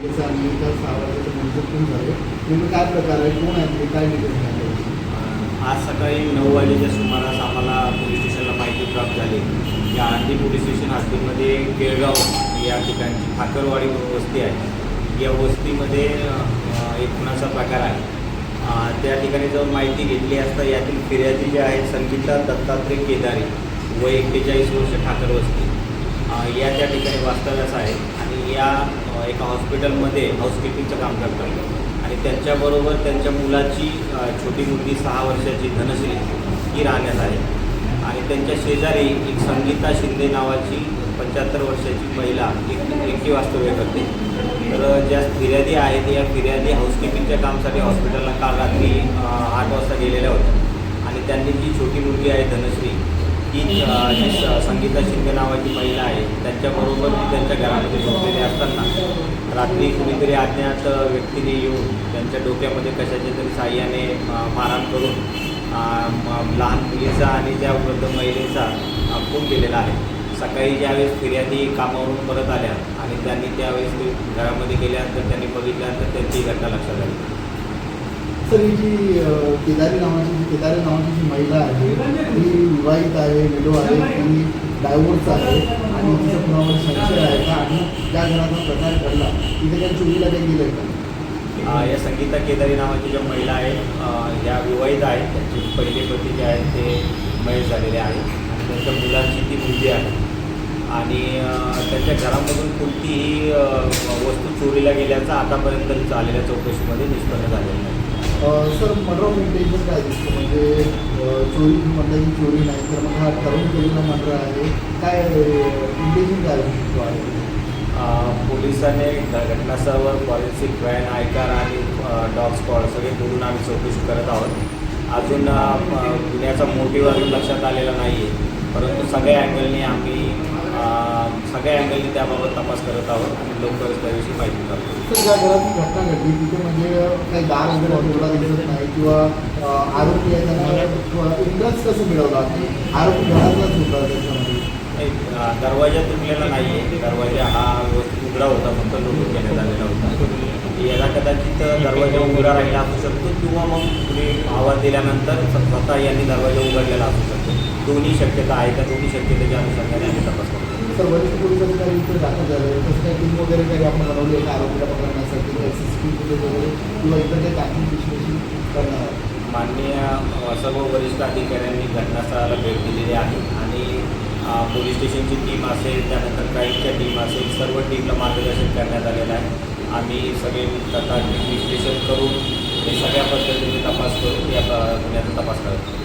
आणि त्या 6 वर्षाचे मंजूर पण झाले. नेमकं काय प्रकार आहे, कोण आहे ते, काय डिटेल्स सांगा. आज सकाळी 9 वाजेच्या सुमारास आम्हाला पोलीस स्टेशनला माहिती प्राप्त झाली की आळंदी पोलीस स्टेशन हद्दीमध्ये केळगाव या ठिकाणची ठाकरवाडी वस्ती आहे. या वस्तीमध्ये एक खुनाचा प्रकार आहे. त्या ठिकाणी जाऊन माहिती घेतली असता यातील फिर्यादी जे आहेत संगीता दत्तात्रय केदारी, वय 41 वर्ष, ठाकर वस्ती, या त्या ठिकाणी वास्तव्यास आहे आणि या एका हॉस्पिटलमध्ये हाऊसकीपिंगचं काम करतात आणि त्यांच्याबरोबर त्यांच्या मुलाची छोटी मुलगी 6 वर्षाची धनश्री ही राहण्यात आहे. आणि त्यांच्या शेजारी एक संगीता शिंदे नावाची 75 वर्षाची महिला एकटी वास्तव्य करते. तर ज्या फिर्यादी आहेत या फिर्यादी हाऊसकीपिंगच्या कामासाठी हॉस्पिटलला काल रात्री 8 वाजता गेलेल्या होत्या आणि त्यांनी जी छोटी मुलगी आहे धनश्री ही जी संगीता शिंदे नावाची महिला आहे त्यांच्याबरोबर ती त्यांच्या घरामध्ये झोपलेली असताना रात्री कुणीतरी अज्ञात व्यक्तीने येऊन त्यांच्या डोक्यामध्ये कशाच्या तरी साह्याने मारहाण करून लहान मुलीचा आणि त्या वृद्ध महिलेचा खून केलेला आहे. सकाळी ज्यावेळेस फिर्यादी कामावरून परत आल्या आणि त्यांनी त्यावेळेस ते घरामध्ये गेल्यानंतर त्यांनी बघितल्यानंतर त्यांची घटना लक्षात आली. सर, ही जी केदारी नावाची जी महिला आहे ही विवाहित आहे, विडो आहे, ती डायव्होर्स आहे आणि तिचं कुणावर संशय आहे का आणि ज्या घराचा प्रकार घडला तिथे त्या चोरीला काही गेलं का? या संगीता केदारी नावाची ज्या महिला आहेत या विवाहित आहेत. त्यांचे पहिले पती जे आहेत ते मयत झालेले आहेत आणि त्यांच्या मुलांची ती मुलगी आहे आणि त्यांच्या घरामधून कोणतीही वस्तू चोरीला गेल्याचा आतापर्यंत आलेल्या चौकशीमध्ये निष्पन्न झालेलं नाही. सर, मर्डर ऑफ इंटेन्शन काय दिसतं, म्हणजे चोरी म्हटलं की चोरी नाही तर मग हा ठरवून केलेला मर्डर आहे, काय इंटेन्शन काय आहे? पोलिसांनी घटनास्थळावर फॉरेन्सिक व्हॅन, आयकार आणि डॉग स्क्वॉड सगळे बोलून आम्ही चौकशी करत आहोत. अजून गुन्ह्याचा मोटिव्ह अजून लक्षात आलेला नाही आहे, परंतु सगळ्या अँगलनी त्याबाबत तपास करत आहोत आणि लवकरच त्याविषयी माहिती करतो. तर ज्या घरात ही घटना घडली तिथे म्हणजे काही दार वगैरे उघडा दिसत नाही किंवा आरोपी आहे त्यांना इंटरेस्ट कसं मिळवला की आरोपी घरातलाच होता त्याच्यामध्ये? दरवाजा तुटलेला नाही आहे. दरवाजा हा व्यवस्थित उघडा होता, फक्त लुटून घेण्यात आलेला होता. याला कदाचित दरवाजा उघडा राहिला असू शकतो किंवा मग कुणी आवाज दिल्यानंतर स्वतः यांनी दरवाजा उघडलेला असू शकतो. दोन्ही शक्यता आहे. त्या दोन्ही शक्यतेच्या अनुषंगाने आम्ही तपास करतो. सर, वरिष्ठ पोलीस अधिकारी इथे दाखल झाले, तसं काही टीम वगैरे काही आपण बनवली आहे का आरोपीला पकडण्यासाठी, CCTV फुटेज वगैरे किंवा इतर काही तांत्रिक विश्लेषण करणार? माननीय सर्व वरिष्ठ अधिकाऱ्यांनी घटनास्थळाला भेट दिलेली आहे आणि पोलीस स्टेशनची टीम असेल, त्यानंतर क्राईमच्या टीम असेल, सर्व टीमला मार्गदर्शन करण्यात आलेलं आहे. आम्ही सगळे तांत्रिक विश्लेषण करून हे सगळ्या पद्धतीने तपास करून या गुन्ह्याचा तपास करतो.